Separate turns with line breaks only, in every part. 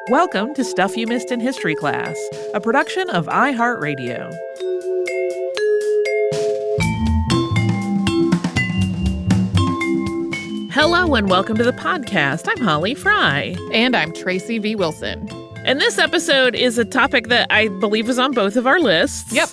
Welcome to Stuff You Missed in History Class, a production of iHeartRadio. Hello and welcome to the podcast. I'm Holly Fry.
And I'm Tracy V. Wilson.
And this episode is a topic that I believe was on both of our lists.
Yep.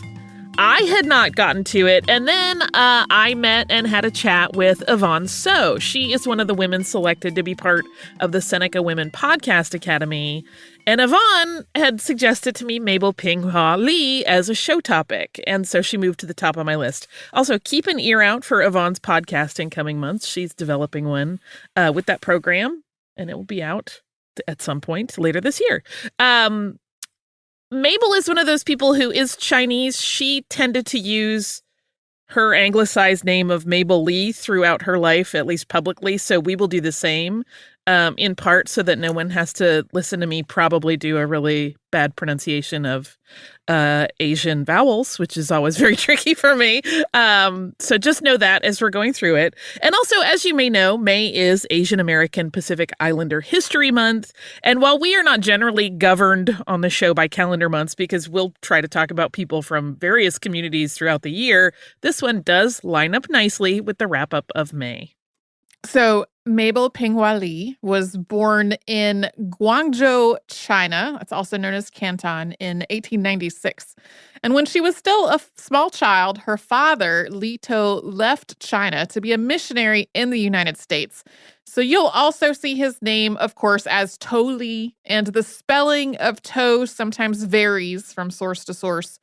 I had not gotten to it, and then I met and had a chat with Yvonne So. She is one of the women selected to be part of the Seneca Women Podcast Academy, and Yvonne had suggested to me Mabel Ping-Hua Lee as a show topic, and so she moved to the top of my list. Also, keep an ear out for Yvonne's podcast in coming months. She's developing one with that program, and it will be out at some point later this year. Mabel is one of those people who is Chinese. She tended to use her anglicized name of Mabel Lee throughout her life, at least publicly. So we will do the same, in part so that no one has to listen to me probably do a really bad pronunciation of Asian vowels, which is always very tricky for me. So just know that as we're going through it. And also, as you may know, May is Asian American Pacific Islander History Month. And while we are not generally governed on the show by calendar months, because we'll try to talk about people from various communities throughout the year, this one does line up nicely with the wrap up of May.
So Mabel Ping-Hua Lee was born in Guangzhou, China. It's also known as Canton, in 1896. And when she was still a small child, her father, Li To, left China to be a missionary in the United States. So you'll also see his name, of course, as To Li, and the spelling of To sometimes varies from source to source.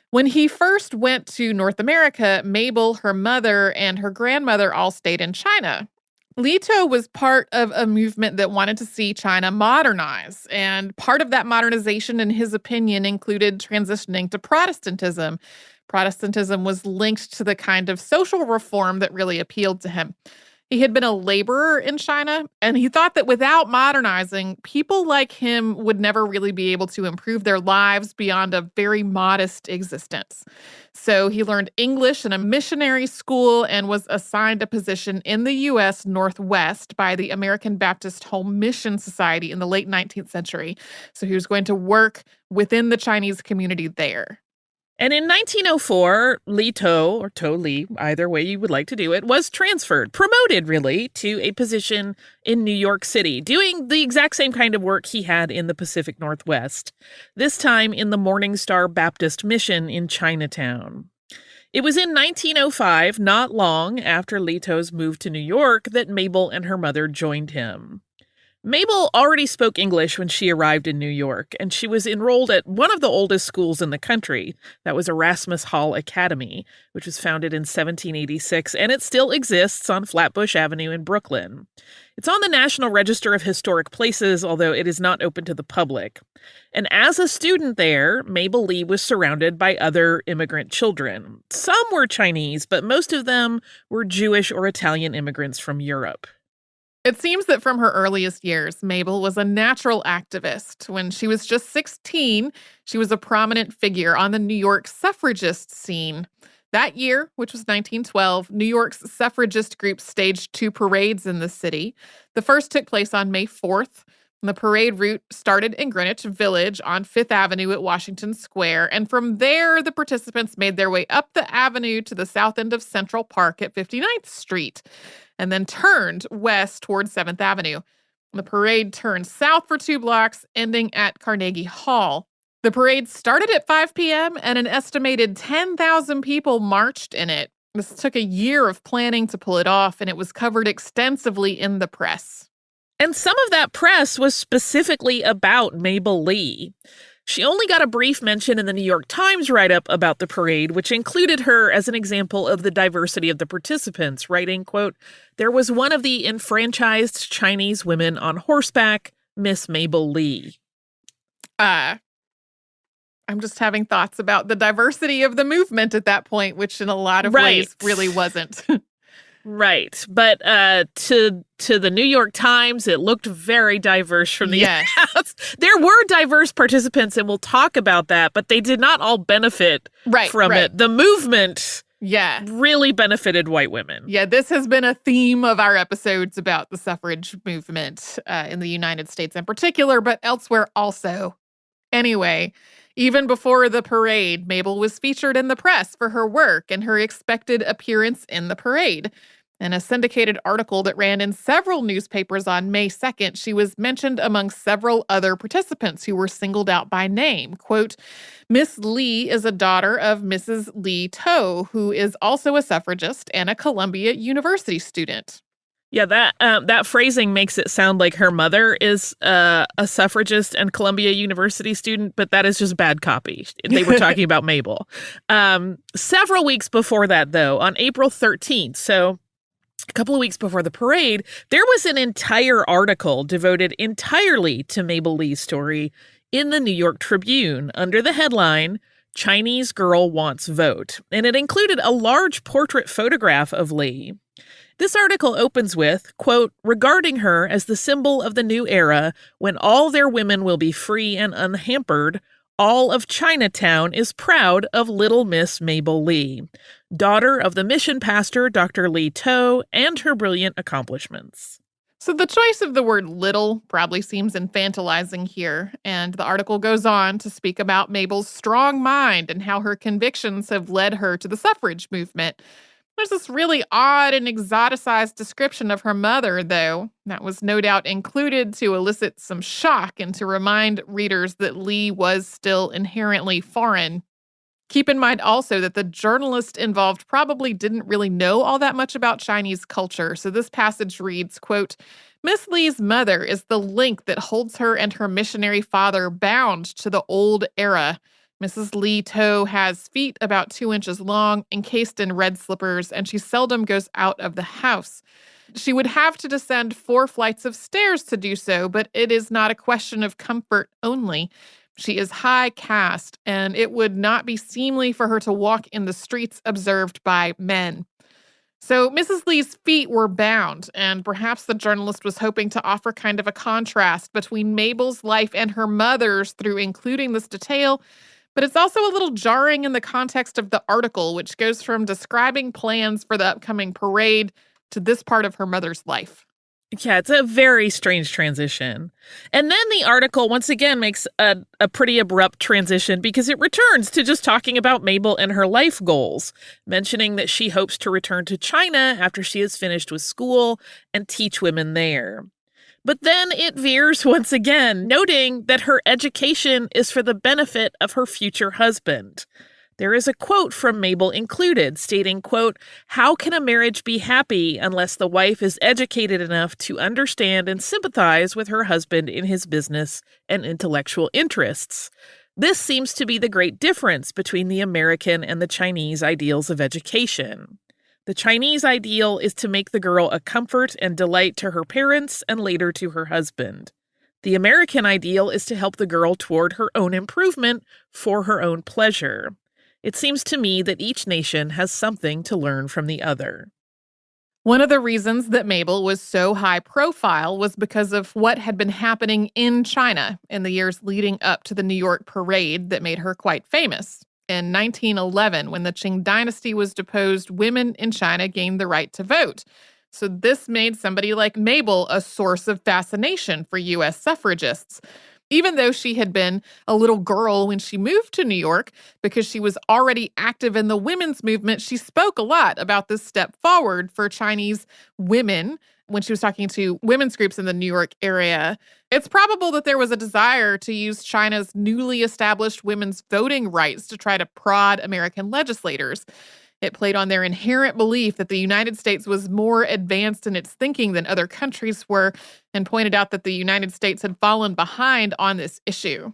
When he first went to North America, Mabel, her mother, and her grandmother all stayed in China. Li To was part of a movement that wanted to see China modernize, and part of that modernization, in his opinion, included transitioning to Protestantism. Protestantism was linked to the kind of social reform that really appealed to him. He had been a laborer in China, and he thought that without modernizing, people like him would never really be able to improve their lives beyond a very modest existence. So he learned English in a missionary school and was assigned a position in the U.S. Northwest by the American Baptist Home Mission Society in the late 19th century. So he was going to work within the Chinese community there.
And in 1904, Li To, or To Li, either way you would like to do it, was promoted really, to a position in New York City, doing the exact same kind of work he had in the Pacific Northwest, this time in the Morning Star Baptist Mission in Chinatown. It was in 1905, not long after Li To's move to New York, that Mabel and her mother joined him. Mabel already spoke English when she arrived in New York, and she was enrolled at one of the oldest schools in the country. That was Erasmus Hall Academy, which was founded in 1786, and it still exists on Flatbush Avenue in Brooklyn. It's on the National Register of Historic Places, although it is not open to the public. And as a student there, Mabel Lee was surrounded by other immigrant children. Some were Chinese, but most of them were Jewish or Italian immigrants from Europe.
It seems that from her earliest years, Mabel was a natural activist. When she was just 16, she was a prominent figure on the New York suffragist scene. That year, which was 1912, New York's suffragist group staged 2 parades in the city. The first took place on May 4th. The parade route started in Greenwich Village on 5th Avenue at Washington Square, and from there, the participants made their way up the avenue to the south end of Central Park at 59th Street, and then turned west toward 7th Avenue. The parade turned south for 2 blocks, ending at Carnegie Hall. The parade started at 5 p.m., and an estimated 10,000 people marched in it. This took a year of planning to pull it off, and it was covered extensively in the press.
And some of that press was specifically about Mabel Lee. She only got a brief mention in the New York Times write-up about the parade, which included her as an example of the diversity of the participants, writing, quote, "There was one of the enfranchised Chinese women on horseback, Miss Mabel Lee."
I'm just having thoughts about the diversity of the movement at that point, which in a lot of ways really wasn't.
Right. But to the New York Times, it looked very diverse from the outs. There were diverse participants, and we'll talk about that, but they did not all benefit from it. The movement
Yeah.
really benefited white women.
Yeah, this has been a theme of our episodes about the suffrage movement in the United States in particular, but elsewhere also. Anyway, even before the parade, Mabel was featured in the press for her work and her expected appearance in the parade. In a syndicated article that ran in several newspapers on May 2nd, she was mentioned among several other participants who were singled out by name. Quote, Miss Lee is a daughter of Mrs. Lee To, who is also a suffragist and a Columbia University student.
Yeah, that phrasing makes it sound like her mother is a suffragist and Columbia University student, but that is just bad copy. They were talking about Mabel. Several weeks before that, though, on April 13th, so a couple of weeks before the parade, there was an entire article devoted entirely to Mabel Lee's story in the New York Tribune under the headline, Chinese Girl Wants Vote. And it included a large portrait photograph of Lee. This article opens with, quote, regarding her as the symbol of the new era when all their women will be free and unhampered, all of Chinatown is proud of little Miss Mabel Lee, daughter of the mission pastor Dr. Lee To, and her brilliant accomplishments.
So the choice of the word little probably seems infantilizing here, and the article goes on to speak about Mabel's strong mind and how her convictions have led her to the suffrage movement. There's this really odd and exoticized description of her mother, though, that was no doubt included to elicit some shock and to remind readers that Lee was still inherently foreign. Keep in mind also that the journalist involved probably didn't really know all that much about Chinese culture, so this passage reads, quote, Miss Lee's mother is the link that holds her and her missionary father bound to the old era. Mrs. Lee To has feet about 2 inches long, encased in red slippers, and she seldom goes out of the house. She would have to descend 4 flights of stairs to do so, but it is not a question of comfort only. She is high caste, and it would not be seemly for her to walk in the streets observed by men. So Mrs. Lee's feet were bound, and perhaps the journalist was hoping to offer kind of a contrast between Mabel's life and her mother's through including this detail. But it's also a little jarring in the context of the article, which goes from describing plans for the upcoming parade to this part of her mother's life.
Yeah, it's a very strange transition. And then the article once again makes a pretty abrupt transition because it returns to just talking about Mabel and her life goals, mentioning that she hopes to return to China after she is finished with school and teach women there. But then it veers once again, noting that her education is for the benefit of her future husband. There is a quote from Mabel included stating, quote, how can a marriage be happy unless the wife is educated enough to understand and sympathize with her husband in his business and intellectual interests? This seems to be the great difference between the American and the Chinese ideals of education. The Chinese ideal is to make the girl a comfort and delight to her parents and later to her husband. The American ideal is to help the girl toward her own improvement for her own pleasure. It seems to me that each nation has something to learn from the other.
One of the reasons that Mabel was so high profile was because of what had been happening in China in the years leading up to the New York parade that made her quite famous. In 1911, when the Qing dynasty was deposed, women in China gained the right to vote. So this made somebody like Mabel a source of fascination for U.S. suffragists. Even though she had been a little girl when she moved to New York, because she was already active in the women's movement, she spoke a lot about this step forward for Chinese women when she was talking to women's groups in the New York area. It's probable that there was a desire to use China's newly established women's voting rights to try to prod American legislators. It played on their inherent belief that the United States was more advanced in its thinking than other countries were, and pointed out that the United States had fallen behind on this issue.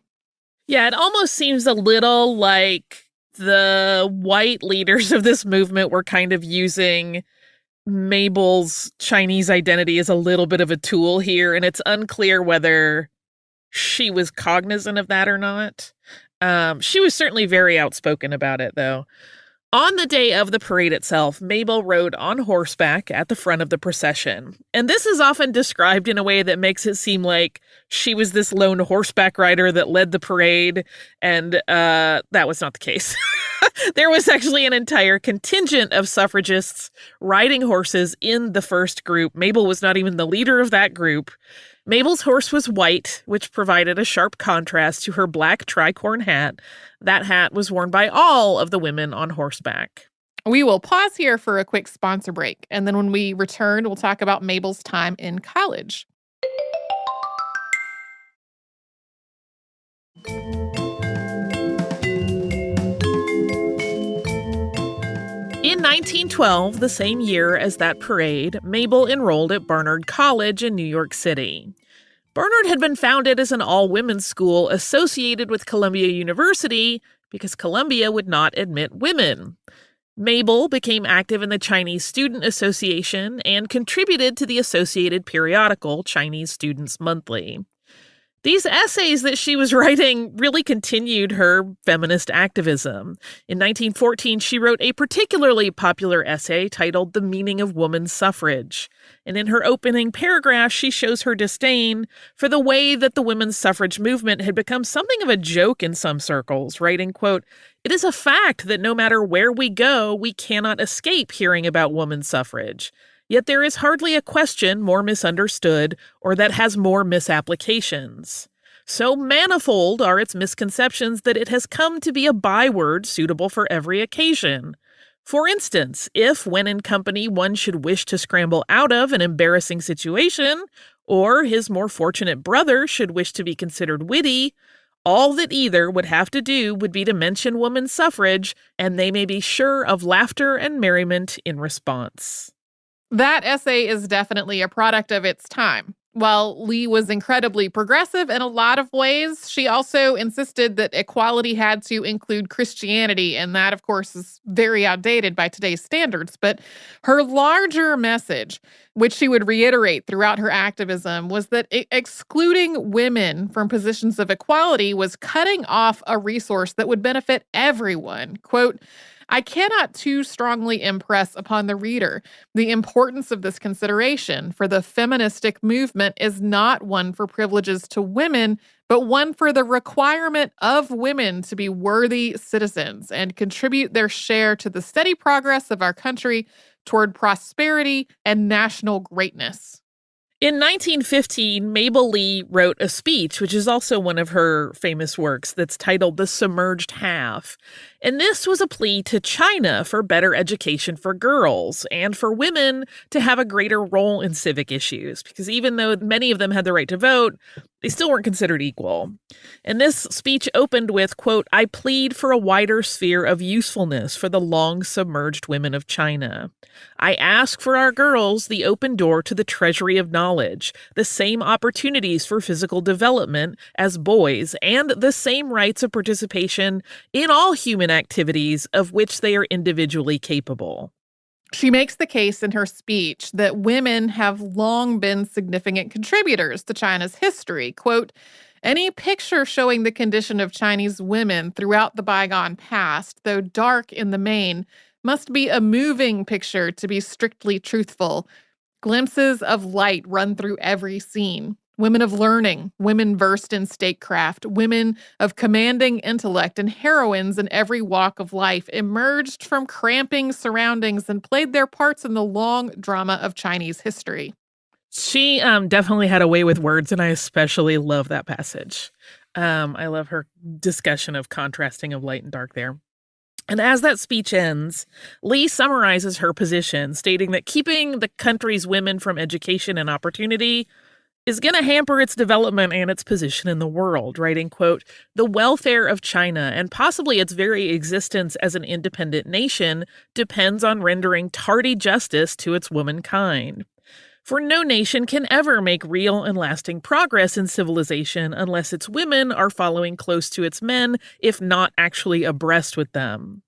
Yeah, it almost seems a little like the white leaders of this movement were kind of using Mabel's Chinese identity as a little bit of a tool here, and it's unclear whether she was cognizant of that or not. She was certainly very outspoken about it, though. On the day of the parade itself, Mabel rode on horseback at the front of the procession. And this is often described in a way that makes it seem like she was this lone horseback rider that led the parade, and that was not the case. There was actually an entire contingent of suffragists riding horses in the first group. Mabel was not even the leader of that group. Mabel's horse was white, which provided a sharp contrast to her black tricorn hat. That hat was worn by all of the women on horseback.
We will pause here for a quick sponsor break, and then when we return, we'll talk about Mabel's time in college.
In 1912, the same year as that parade, Mabel enrolled at Barnard College in New York City. Barnard had been founded as an all-women's school associated with Columbia University because Columbia would not admit women. Mabel became active in the Chinese Student Association and contributed to the associated periodical Chinese Students Monthly. These essays that she was writing really continued her feminist activism. In 1914, she wrote a particularly popular essay titled The Meaning of Woman Suffrage. And in her opening paragraph, she shows her disdain for the way that the women's suffrage movement had become something of a joke in some circles, writing, quote, "It is a fact that no matter where we go, we cannot escape hearing about women's suffrage. Yet there is hardly a question more misunderstood or that has more misapplications. So manifold are its misconceptions that it has come to be a byword suitable for every occasion. For instance, if when in company one should wish to scramble out of an embarrassing situation, or his more fortunate brother should wish to be considered witty, all that either would have to do would be to mention woman's suffrage, and they may be sure of laughter and merriment in response."
That essay is definitely a product of its time. While Lee was incredibly progressive in a lot of ways, she also insisted that equality had to include Christianity, and that, of course, is very outdated by today's standards. But her larger message, which she would reiterate throughout her activism, was that excluding women from positions of equality was cutting off a resource that would benefit everyone. Quote, "I cannot too strongly impress upon the reader the importance of this consideration, for the feministic movement is not one for privileges to women, but one for the requirement of women to be worthy citizens and contribute their share to the steady progress of our country toward prosperity and national greatness."
In 1915, Mabel Lee wrote a speech, which is also one of her famous works, that's titled The Submerged Half. And this was a plea to China for better education for girls and for women to have a greater role in civic issues, because even though many of them had the right to vote, they still weren't considered equal. And this speech opened with, quote, "I plead for a wider sphere of usefulness for the long submerged women of China. I ask for our girls the open door to the treasury of knowledge, the same opportunities for physical development as boys, and the same rights of participation in all human activities of which they are individually capable."
She makes the case in her speech that women have long been significant contributors to China's history. Quote, "Any picture showing the condition of Chinese women throughout the bygone past, though dark in the main, must be a moving picture to be strictly truthful. Glimpses of light run through every scene. Women of learning, women versed in statecraft, women of commanding intellect, and heroines in every walk of life emerged from cramping surroundings and played their parts in the long drama of Chinese history."
She definitely had a way with words, and I especially love that passage. I love her discussion of contrasting of light and dark there. And as that speech ends, Lee summarizes her position, stating that keeping the country's women from education and opportunity is going to hamper its development and its position in the world, writing, quote, "The welfare of China and possibly its very existence as an independent nation depends on rendering tardy justice to its womankind. For no nation can ever make real and lasting progress in civilization unless its women are following close to its men, if not actually abreast with them.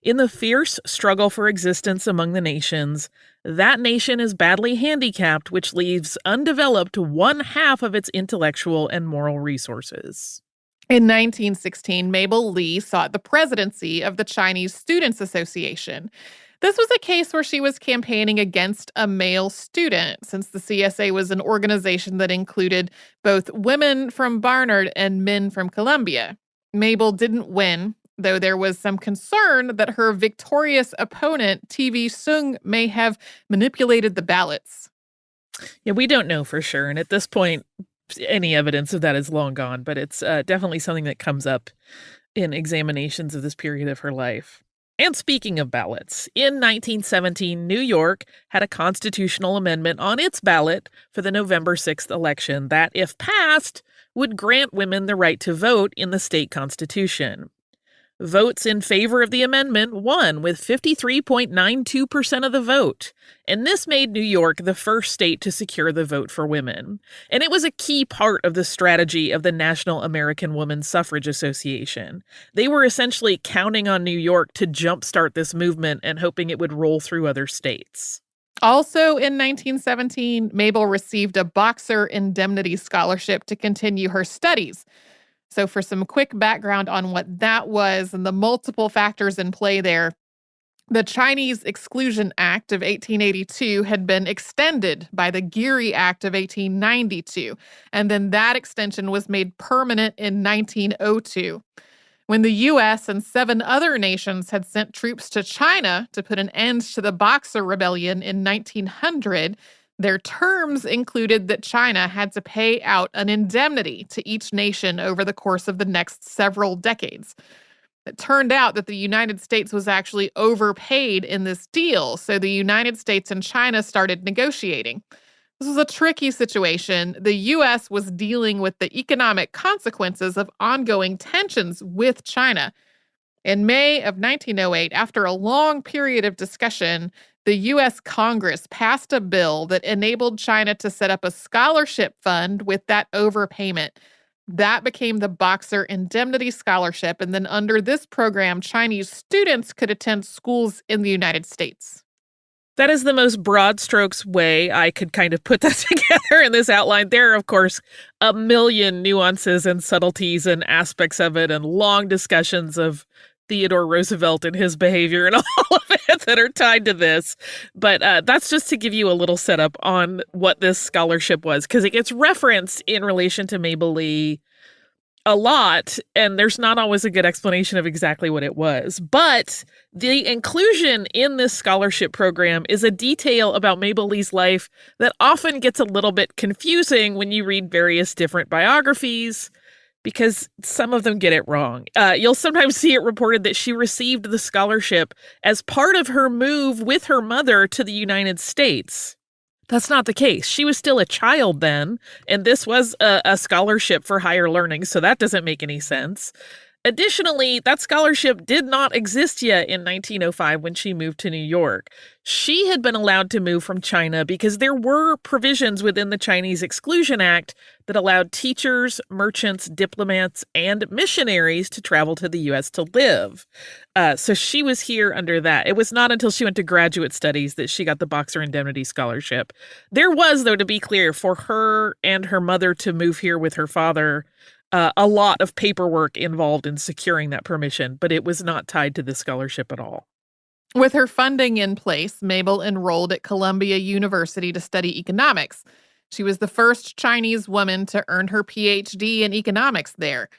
In the fierce struggle for existence among the nations, that nation is badly handicapped, which leaves undeveloped one half of its intellectual and moral resources."
In 1916, Mabel Lee sought the presidency of the Chinese Students Association. This was a case where she was campaigning against a male student, since the CSA was an organization that included both women from Barnard and men from Columbia. Mabel didn't win. though there was some concern that her victorious opponent, TV Sung, may have manipulated the ballots.
Yeah, we don't know for sure. And at this point, any evidence of that is long gone, but it's definitely something that comes up in examinations of this period of her life. And speaking of ballots, in 1917, New York had a constitutional amendment on its ballot for the November 6th election that, if passed, would grant women the right to vote in the state constitution. Votes in favor of the amendment won with 53.92% of the vote, and this made New York the first state to secure the vote for women. And it was a key part of the strategy of the National American Woman Suffrage Association. They were essentially counting on New York to jumpstart this movement and hoping it would roll through other states.
Also in 1917, Mabel received a Boxer Indemnity Scholarship to continue her studies. So for some quick background on what that was and the multiple factors in play there, the Chinese Exclusion Act of 1882 had been extended by the Geary Act of 1892, and then that extension was made permanent in 1902. When the U.S. and 7 other nations had sent troops to China to put an end to the Boxer Rebellion in 1900, their terms included that China had to pay out an indemnity to each nation over the course of the next several decades. It turned out that the United States was actually overpaid in this deal, so the United States and China started negotiating. This was a tricky situation. The U.S. was dealing with the economic consequences of ongoing tensions with China. In May of 1908, after a long period of discussion, the U.S. Congress passed a bill that enabled China to set up a scholarship fund with that overpayment. That became the Boxer Indemnity Scholarship, and then under this program, Chinese students could attend schools in the United States.
That is the most broad strokes way I could kind of put that together in this outline. There are, of course, a million nuances and subtleties and aspects of it and long discussions of Theodore Roosevelt and his behavior and all of it that are tied to this. But that's just to give you a little setup on what this scholarship was, because it gets referenced in relation to Mabel Lee a lot, and there's not always a good explanation of exactly what it was. But the inclusion in this scholarship program is a detail about Mabel Lee's life that often gets a little bit confusing when you read various different biographies, because some of them get it wrong. You'll sometimes see it reported that she received the scholarship as part of her move with her mother to the United States. That's not the case. She was still a child then, and this was a scholarship for higher learning, so that doesn't make any sense. Additionally, that scholarship did not exist yet in 1905 when she moved to New York. She had been allowed to move from China because there were provisions within the Chinese Exclusion Act that allowed teachers, merchants, diplomats, and missionaries to travel to the U.S. to live. So she was here under that. It was not until she went to graduate studies that she got the Boxer Indemnity Scholarship. There was, though, to be clear, for her and her mother to move here with her father, a lot of paperwork involved in securing that permission, but it was not tied to the scholarship at all.
With her funding in place, Mabel enrolled at Columbia University to study economics. She was the first Chinese woman to earn her PhD in economics there.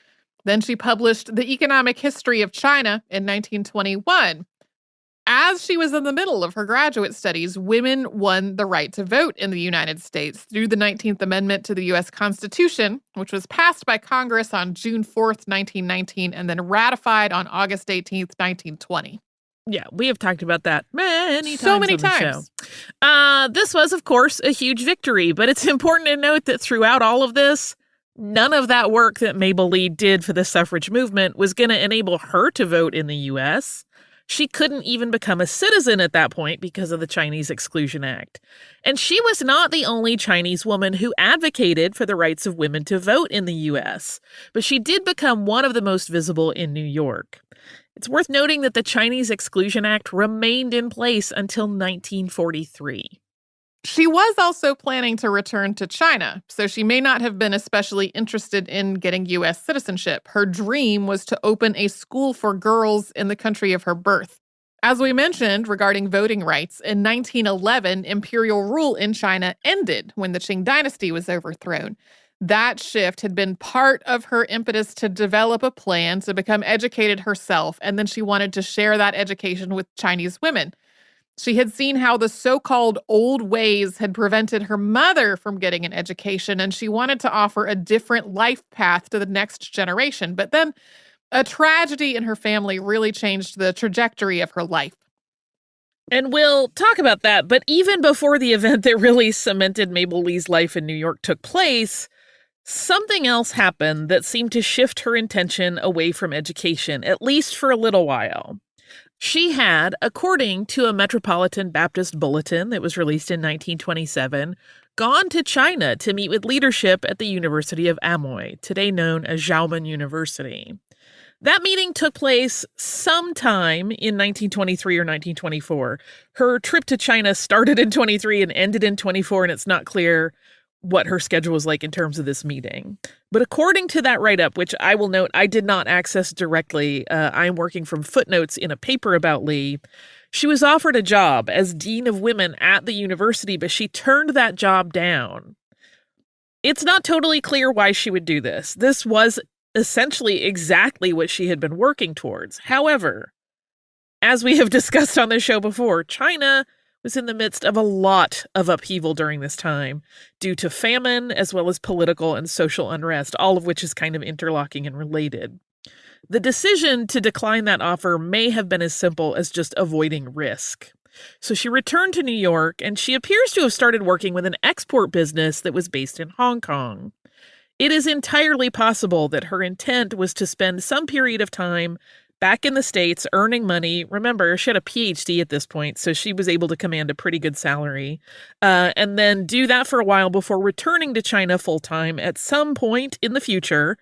Then she published The Economic History of China in 1921. As she was in the middle of her graduate studies, women won the right to vote in the United States through the 19th Amendment to the U.S. Constitution, which was passed by Congress on June 4th, 1919, and then ratified on August 18th, 1920.
Yeah, we have talked about that many times.
So many
on the
times.
Show. This was, of course, a huge victory, but it's important to note that throughout all of this, none of that work that Mabel Lee did for the suffrage movement was going to enable her to vote in the U.S. She couldn't even become a citizen at that point because of the Chinese Exclusion Act. And she was not the only Chinese woman who advocated for the rights of women to vote in the U.S., but she did become one of the most visible in New York. It's worth noting that the Chinese Exclusion Act remained in place until 1943.
She was also planning to return to China, so she may not have been especially interested in getting U.S. citizenship. Her dream was to open a school for girls in the country of her birth. As we mentioned regarding voting rights, in 1911, imperial rule in China ended when the Qing dynasty was overthrown. That shift had been part of her impetus to develop a plan to become educated herself, and then she wanted to share that education with Chinese women. She had seen how the so-called old ways had prevented her mother from getting an education, and she wanted to offer a different life path to the next generation. But then a tragedy in her family really changed the trajectory of her life.
And we'll talk about that, but even before the event that really cemented Mabel Lee's life in New York took place, something else happened that seemed to shift her intention away from education, at least for a little while. She had, according to a Metropolitan Baptist Bulletin that was released in 1927, gone to China to meet with leadership at the University of Amoy, today known as Xiamen University. That meeting took place sometime in 1923 or 1924. Her trip to China started in 23 and ended in 24, and it's not clear what her schedule was like in terms of this meeting. But according to that write-up, which I will note I did not access directly, I'm working from footnotes in a paper about Lee, she was offered a job as Dean of Women at the university, but she turned that job down. It's not totally clear why she would do this. This was essentially exactly what she had been working towards. However, as we have discussed on this show before, China was in the midst of a lot of upheaval during this time due to famine as well as political and social unrest, all of which is kind of interlocking and related. The decision to decline that offer may have been as simple as just avoiding risk. So she returned to New York, and she appears to have started working with an export business that was based in Hong Kong. It is entirely possible that her intent was to spend some period of time back in the States earning money. Remember, she had a PhD at this point, so she was able to command a pretty good salary, and then do that for a while before returning to China full-time at some point in the future.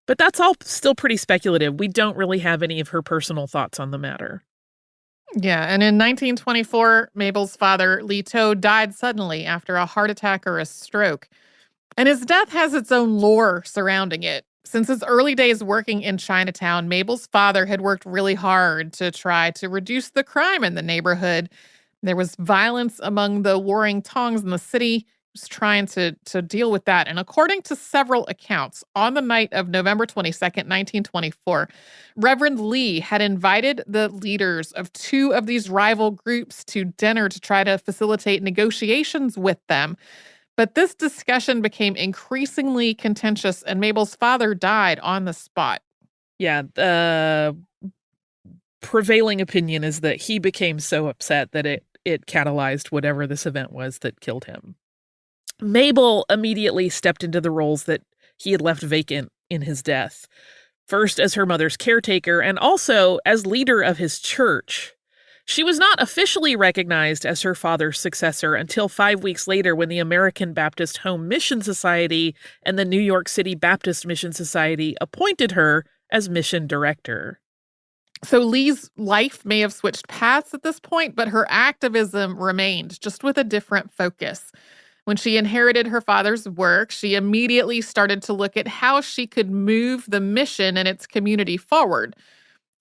But that's all still pretty speculative. We don't really have any of her personal thoughts on the matter.
Yeah, and in 1924, Mabel's father, Lee To, died suddenly after a heart attack or a stroke. And his death has its own lore surrounding it. Since his early days working in Chinatown, Mabel's father had worked really hard to try to reduce the crime in the neighborhood. There was violence among the warring tongs in the city. He was trying to deal with that. And according to several accounts, on the night of November 22nd, 1924, Reverend Lee had invited the leaders of two of these rival groups to dinner to try to facilitate negotiations with them. But this discussion became increasingly contentious, and Mabel's father died on the spot.
Yeah, the prevailing opinion is that he became so upset that it catalyzed whatever this event was that killed him. Mabel immediately stepped into the roles that he had left vacant in his death, first as her mother's caretaker and also as leader of his church. She was not officially recognized as her father's successor until 5 weeks later when the American Baptist Home Mission Society and the New York City Baptist Mission Society appointed her as mission director.
So Lee's life may have switched paths at this point, but her activism remained, just with a different focus. When she inherited her father's work, she immediately started to look at how she could move the mission and its community forward.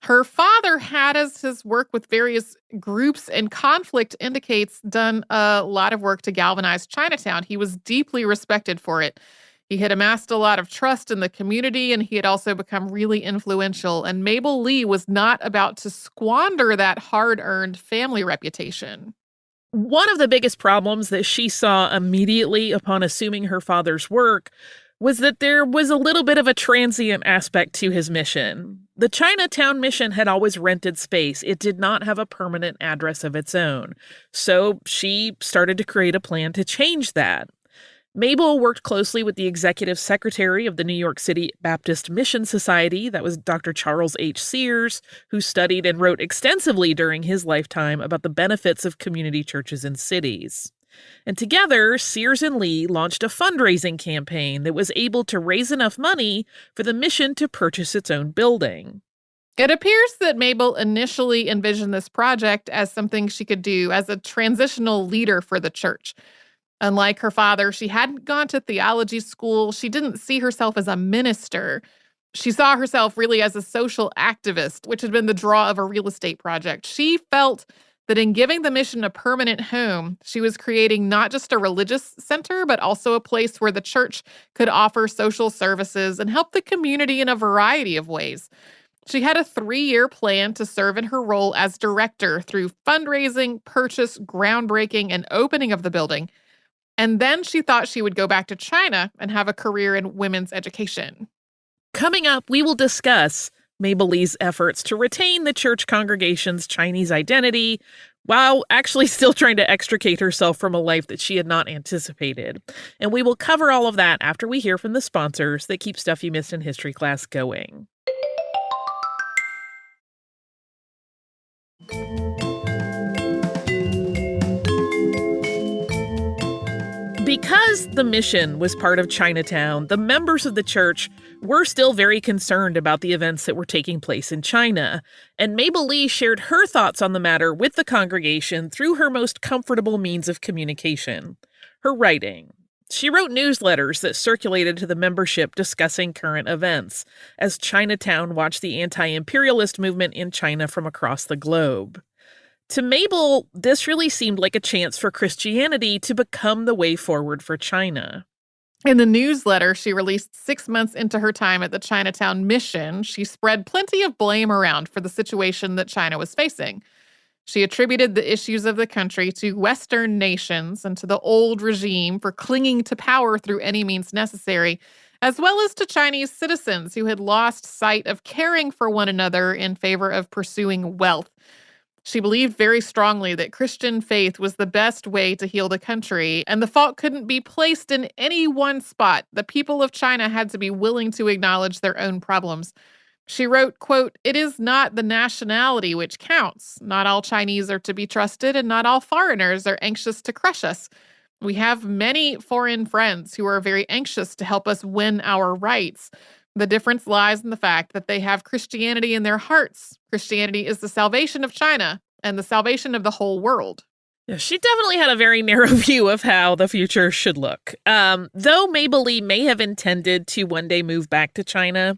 Her father had, as his work with various groups and conflict indicates, done a lot of work to galvanize Chinatown. He was deeply respected for it. He had amassed a lot of trust in the community, and he had also become really influential. And Mabel Lee was not about to squander that hard-earned family reputation.
One of the biggest problems that she saw immediately upon assuming her father's work was that there was a little bit of a transient aspect to his mission. The Chinatown mission had always rented space. It did not have a permanent address of its own. So she started to create a plan to change that. Mabel worked closely with the executive secretary of the New York City Baptist Mission Society, that was Dr. Charles H. Sears, who studied and wrote extensively during his lifetime about the benefits of community churches in cities. And together, Sears and Lee launched a fundraising campaign that was able to raise enough money for the mission to purchase its own building.
It appears that Mabel initially envisioned this project as something she could do as a transitional leader for the church. Unlike her father, she hadn't gone to theology school. She didn't see herself as a minister. She saw herself really as a social activist, which had been the draw of a real estate project. She felt that in giving the mission a permanent home, she was creating not just a religious center, but also a place where the church could offer social services and help the community in a variety of ways. She had a 3-year plan to serve in her role as director through fundraising, purchase, groundbreaking, and opening of the building. And then she thought she would go back to China and have a career in women's education.
Coming up, we will discuss Mabel Lee's efforts to retain the church congregation's Chinese identity while actually still trying to extricate herself from a life that she had not anticipated. And we will cover all of that after we hear from the sponsors that keep Stuff You Missed in History Class going. Because the mission was part of Chinatown, the members of the church were still very concerned about the events that were taking place in China. And Mabel Lee shared her thoughts on the matter with the congregation through her most comfortable means of communication, her writing. She wrote newsletters that circulated to the membership discussing current events, as Chinatown watched the anti-imperialist movement in China from across the globe. To Mabel, this really seemed like a chance for Christianity to become the way forward for China.
In the newsletter she released 6 months into her time at the Chinatown mission, she spread plenty of blame around for the situation that China was facing. She attributed the issues of the country to Western nations and to the old regime for clinging to power through any means necessary, as well as to Chinese citizens who had lost sight of caring for one another in favor of pursuing wealth. She believed very strongly that Christian faith was the best way to heal the country, and the fault couldn't be placed in any one spot. The people of China had to be willing to acknowledge their own problems. She wrote, quote, "It is not the nationality which counts. Not all Chinese are to be trusted, and not all foreigners are anxious to crush us. We have many foreign friends who are very anxious to help us win our rights. The difference lies in the fact that they have Christianity in their hearts. Christianity is the salvation of China and the salvation of the whole world."
Yeah, she definitely had a very narrow view of how the future should look. Though Mabel Lee may have intended to one day move back to China,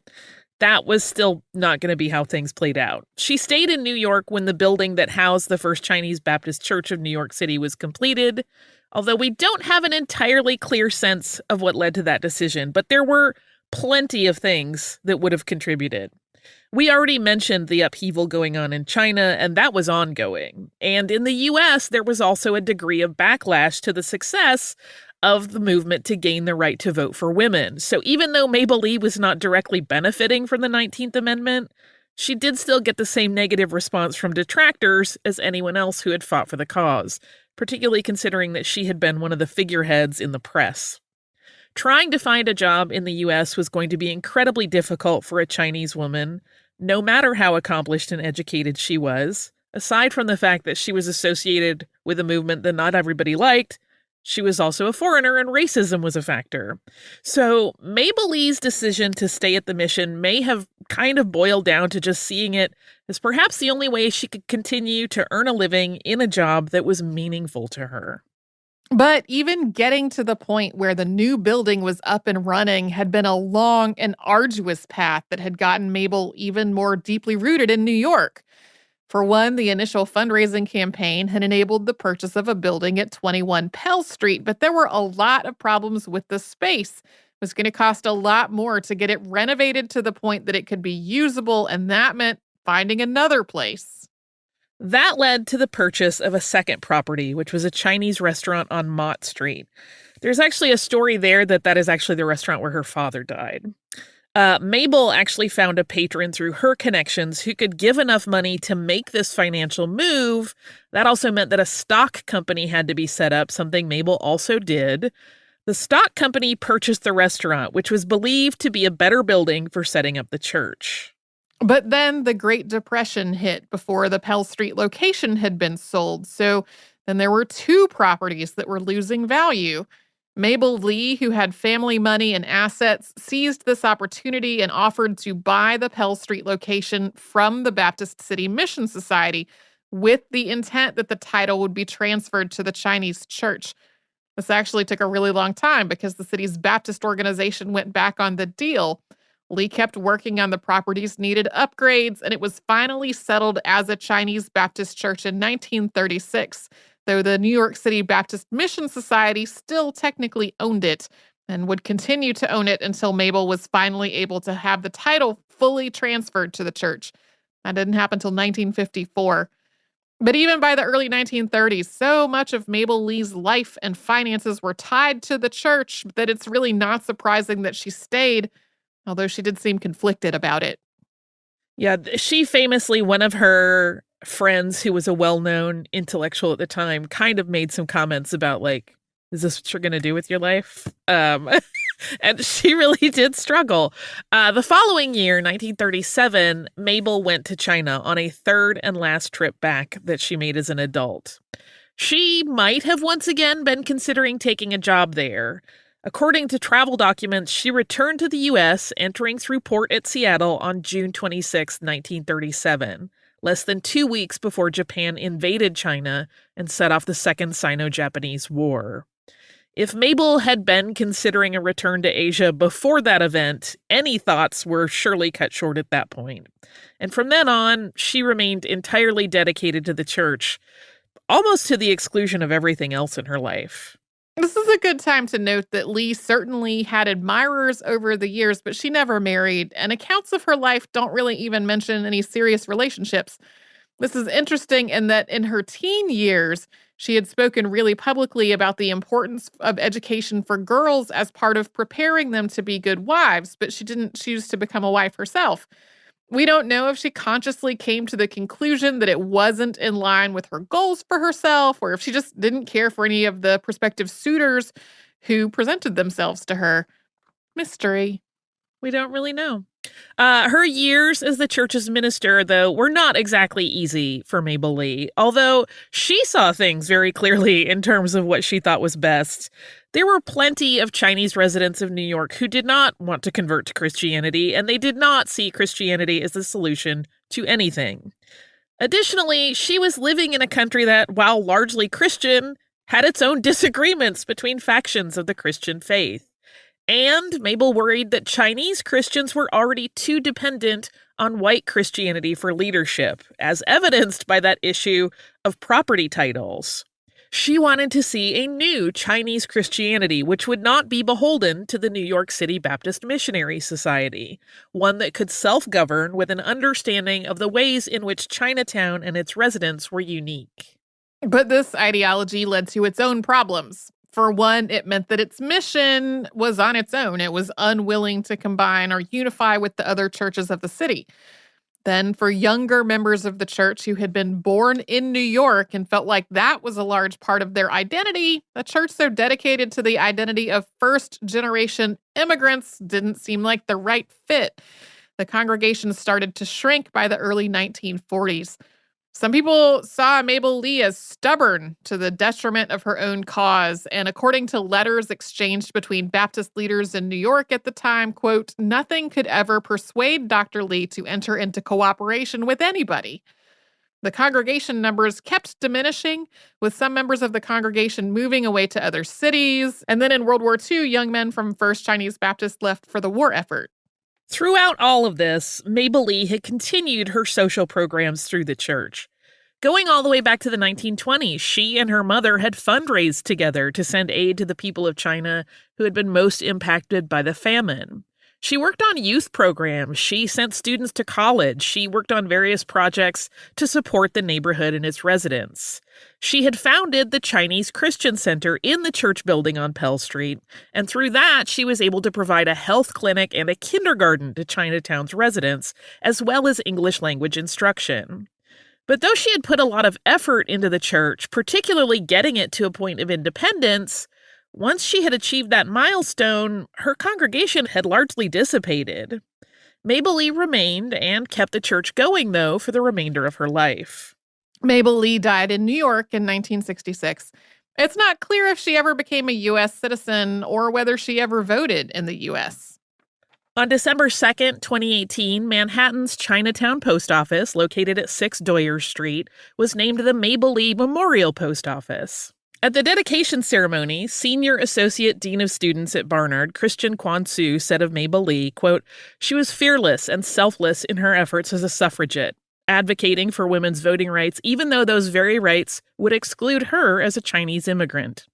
that was still not going to be how things played out. She stayed in New York when the building that housed the First Chinese Baptist Church of New York City was completed, although we don't have an entirely clear sense of what led to that decision, but there were plenty of things that would have contributed. We already mentioned the upheaval going on in China, and that was ongoing. And in the U.S., there was also a degree of backlash to the success of the movement to gain the right to vote for women. So even though Mabel Lee was not directly benefiting from the 19th Amendment, she did still get the same negative response from detractors as anyone else who had fought for the cause, particularly considering that she had been one of the figureheads in the press. Trying to find a job in the U.S. was going to be incredibly difficult for a Chinese woman, no matter how accomplished and educated she was. Aside from the fact that she was associated with a movement that not everybody liked, she was also a foreigner and racism was a factor. So Mabel Lee's decision to stay at the mission may have kind of boiled down to just seeing it as perhaps the only way she could continue to earn a living in a job that was meaningful to her.
But even getting to the point where the new building was up and running had been a long and arduous path that had gotten Mabel even more deeply rooted in New York. For one, the initial fundraising campaign had enabled the purchase of a building at 21 Pell Street, but there were a lot of problems with the space. It was going to cost a lot more to get it renovated to the point that it could be usable, and that meant finding another place.
That led to the purchase of a second property, which was a Chinese restaurant on Mott Street. There's actually a story there that is actually the restaurant where her father died. Mabel actually found a patron through her connections who could give enough money to make this financial move. That also meant that a stock company had to be set up, something Mabel also did. The stock company purchased the restaurant, which was believed to be a better building for setting up the church.
But then the Great Depression hit before the Pell Street location had been sold. So then there were 2 properties that were losing value. Mabel Lee, who had family money and assets, seized this opportunity and offered to buy the Pell Street location from the Baptist City Mission Society with the intent that the title would be transferred to the Chinese church. This actually took a really long time because the city's Baptist organization went back on the deal. Lee kept working on the property's needed upgrades, and it was finally settled as a Chinese Baptist church in 1936, though the New York City Baptist Mission Society still technically owned it and would continue to own it until Mabel was finally able to have the title fully transferred to the church. That didn't happen until 1954. But even by the early 1930s, so much of Mabel Lee's life and finances were tied to the church that it's really not surprising that she stayed, although she did seem conflicted about it.
Yeah, she famously, one of her friends who was a well-known intellectual at the time, kind of made some comments about, like, is this what you're going to do with your life? And she really did struggle. The following year, 1937, Mabel went to China on a third and last trip back that she made as an adult. She might have once again been considering taking a job there. According to travel documents, she returned to the U.S., entering through port at Seattle on June 26, 1937, less than 2 weeks before Japan invaded China and set off the Second Sino-Japanese War. If Mabel had been considering a return to Asia before that event, any thoughts were surely cut short at that point. And from then on, she remained entirely dedicated to the church, almost to the exclusion of everything else in her life.
This is a good time to note that Lee certainly had admirers over the years, but she never married, and accounts of her life don't really even mention any serious relationships. This is interesting in that in her teen years, she had spoken really publicly about the importance of education for girls as part of preparing them to be good wives, but she didn't choose to become a wife herself. We don't know if she consciously came to the conclusion that it wasn't in line with her goals for herself, or if she just didn't care for any of the prospective suitors who presented themselves to her. Mystery.
We don't really know. Her years as the church's minister, though, were not exactly easy for Mabel Lee, although she saw things very clearly in terms of what she thought was best. There were plenty of Chinese residents of New York who did not want to convert to Christianity, and they did not see Christianity as the solution to anything. Additionally, she was living in a country that, while largely Christian, had its own disagreements between factions of the Christian faith. And Mabel worried that Chinese Christians were already too dependent on white Christianity for leadership, as evidenced by that issue of property titles. She wanted to see a new Chinese Christianity, which would not be beholden to the New York City Baptist Missionary Society, one that could self-govern with an understanding of the ways in which Chinatown and its residents were unique.
But this ideology led to its own problems. For one, it meant that its mission was on its own. It was unwilling to combine or unify with the other churches of the city. Then, for younger members of the church who had been born in New York and felt like that was a large part of their identity, a church so dedicated to the identity of first-generation immigrants didn't seem like the right fit. The congregation started to shrink by the early 1940s. Some people saw Mabel Lee as stubborn to the detriment of her own cause, and according to letters exchanged between Baptist leaders in New York at the time, quote, nothing could ever persuade Dr. Lee to enter into cooperation with anybody. The congregation numbers kept diminishing, with some members of the congregation moving away to other cities, and then in World War II, young men from First Chinese Baptist left for the war effort.
Throughout all of this, Mabel Lee had continued her social programs through the church. Going all the way back to the 1920s, she and her mother had fundraised together to send aid to the people of China who had been most impacted by the famine. She worked on youth programs. She sent students to college. She worked on various projects to support the neighborhood and its residents. She had founded the Chinese Christian Center in the church building on Pell Street, and through that, she was able to provide a health clinic and a kindergarten to Chinatown's residents, as well as English language instruction. But though she had put a lot of effort into the church, particularly getting it to a point of independence, once she had achieved that milestone, her congregation had largely dissipated. Mabel Lee remained and kept the church going, though, for the remainder of her life.
Mabel Lee died in New York in 1966. It's not clear if she ever became a U.S. citizen or whether she ever voted in the U.S.
On December 2nd, 2018, Manhattan's Chinatown Post Office, located at 6 Doyer Street, was named the Mabel Lee Memorial Post Office. At the dedication ceremony, Senior Associate Dean of Students at Barnard, Christian Kwan-Soo, said of Mabel Lee, quote, "She was fearless and selfless in her efforts as a suffragette, advocating for women's voting rights, even though those very rights would exclude her as a Chinese immigrant.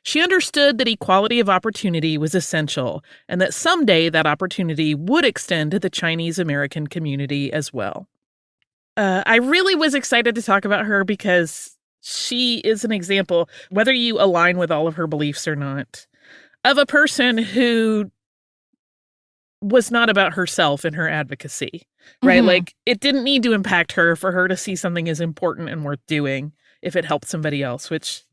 She understood that equality of opportunity was essential, and that someday that opportunity would extend to the Chinese American community as well." I really was excited to talk about her because she is an example, whether you align with all of her beliefs or not, of a person who was not about herself in her advocacy, right?
Mhm.
Like, it didn't need to impact her for her to see something as important and worth doing if it helped somebody else, which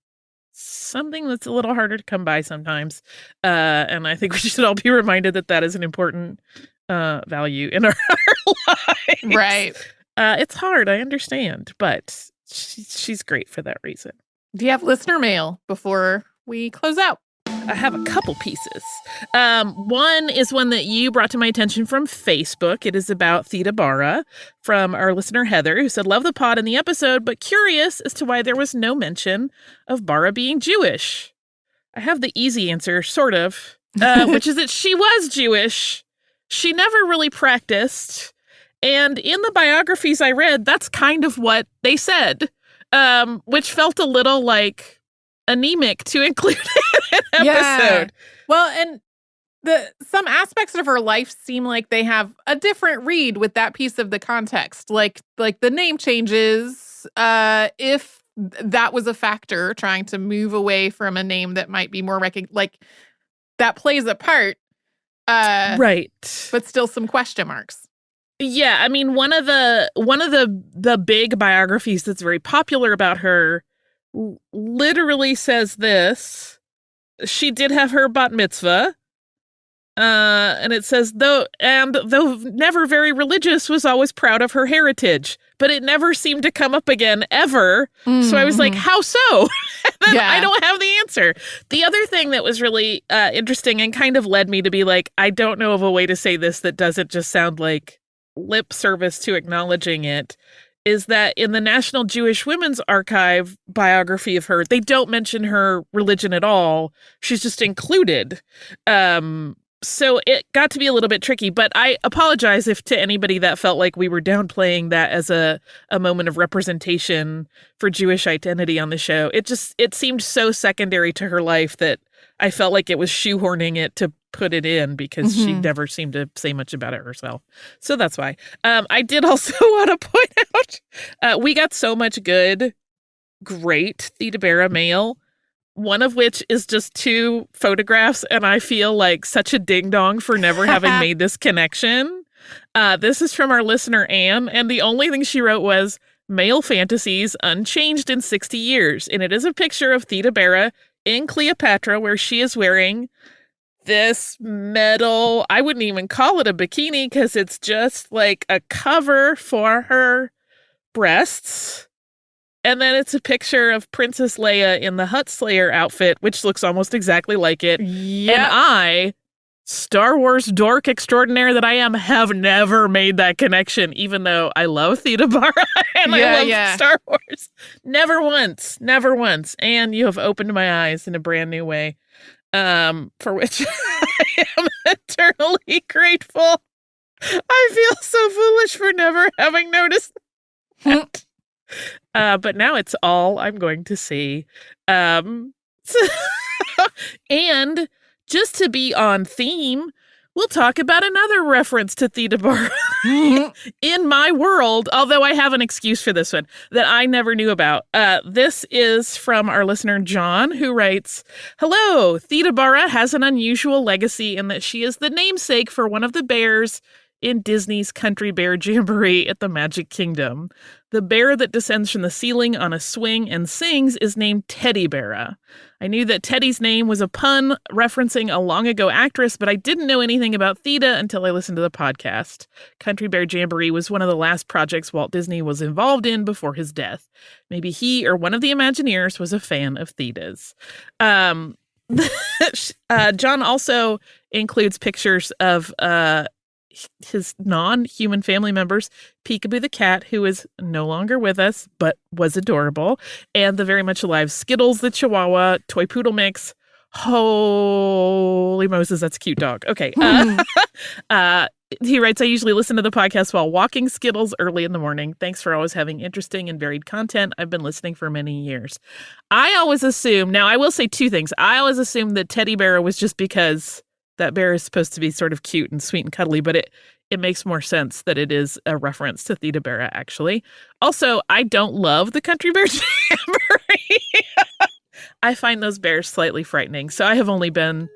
something that's a little harder to come by sometimes. And I think we should all be reminded that that is an important value in our lives.
Right.
It's hard, I understand, but she's great for that reason.
Do you have listener mail before we close out?
I have a couple pieces. One is one that you brought to my attention from Facebook. It is about Theda Bara from our listener Heather, who said, "Love the pod and the episode, but curious as to why there was no mention of Bara being Jewish." I have the easy answer, sort of, which is that she was Jewish. She never really practiced. And in the biographies I read, that's kind of what they said, which felt a little like anemic to include in an episode.
Well, and some aspects of her life seem like they have a different read with that piece of the context. Like the name changes, if that was a factor, trying to move away from a name that might be more like that plays a part.
Right.
But still some question marks.
Yeah, I mean, one of the big biographies that's very popular about her literally says this: she did have her bat mitzvah, and it says though never very religious, was always proud of her heritage, but it never seemed to come up again ever. So I was like, how so? And then I don't have the answer. The other thing that was really interesting and kind of led me to be like, I don't know of a way to say this that doesn't just sound like lip service to acknowledging it, is that in the National Jewish Women's Archive biography of her, they don't mention her religion at all. She's just included. So it got to be a little bit tricky, but I apologize if to anybody that felt like we were downplaying that as a moment of representation for Jewish identity on the show. It seemed so secondary to her life that I felt like it was shoehorning it to put it in because she never seemed to say much about it herself. So that's why. I did also want to point out, we got so much great Theda Bara mail, one of which is just 2 photographs, and I feel like such a ding-dong for never having made this connection. This is from our listener, Anne, and the only thing she wrote was, "Male fantasies unchanged in 60 years." And it is a picture of Theda Bara in Cleopatra, where she is wearing this metal, I wouldn't even call it a bikini because it's just like a cover for her breasts. And then it's a picture of Princess Leia in the Hutt Slayer outfit, which looks almost exactly like it. Yep. And I, Star Wars dork extraordinaire that I am, have never made that connection, even though I love Theda Bara and I love Star Wars. Never once. And you have opened my eyes in a brand new way, for which I am eternally grateful. I feel so foolish for never having noticed that. But now it's all I'm going to see. And just to be on theme, we'll talk about another reference to Theda Bara in my world, although I have an excuse for this one that I never knew about. This is from our listener, John, who writes, "Hello, Theda Bara has an unusual legacy in that she is the namesake for one of the bears in Disney's Country Bear Jamboree at the Magic Kingdom. The bear that descends from the ceiling on a swing and sings is named Teddy Bara. I knew that Teddy's name was a pun referencing a long-ago actress, but I didn't know anything about Theda until I listened to the podcast. Country Bear Jamboree was one of the last projects Walt Disney was involved in before his death. Maybe he or one of the Imagineers was a fan of Theda's." John also includes pictures of his non-human family members, Peekaboo the cat, who is no longer with us, but was adorable, and the very much alive Skittles the Chihuahua, toy poodle mix. Holy Moses, that's a cute dog. Okay. He writes, I usually listen to the podcast while walking Skittles early in the morning. Thanks for always having interesting and varied content. I've been listening for many years. I always assume, now I will say two things. I always assumed that Teddy Bear was just because that bear is supposed to be sort of cute and sweet and cuddly, but it makes more sense that it is a reference to Theta Bara, actually. Also, I don't love the Country Bear Jamboree. I find those bears slightly frightening, so I have only been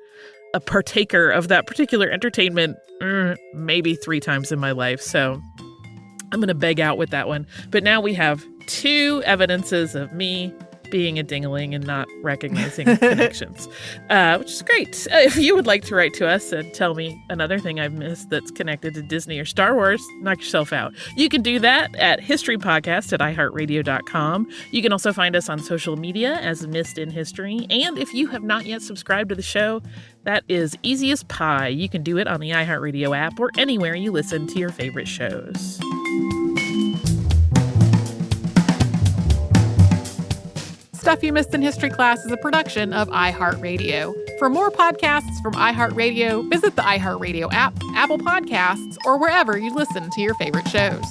a partaker of that particular entertainment maybe 3 times in my life, so I'm going to beg out with that one. But now we have 2 evidences of me being a dingling and not recognizing connections, which is great. If you would like to write to us and tell me another thing I've missed that's connected to Disney or Star Wars, knock yourself out. You can do that at historypodcast@iheartradio.com. You can also find us on social media as Missed in History. And if you have not yet subscribed to the show, that is easy as pie. You can do it on the iHeartRadio app or anywhere you listen to your favorite shows.
Stuff You Missed in History Class is a production of iHeartRadio. For more podcasts from iHeartRadio, visit the iHeartRadio app, Apple Podcasts, or wherever you listen to your favorite shows.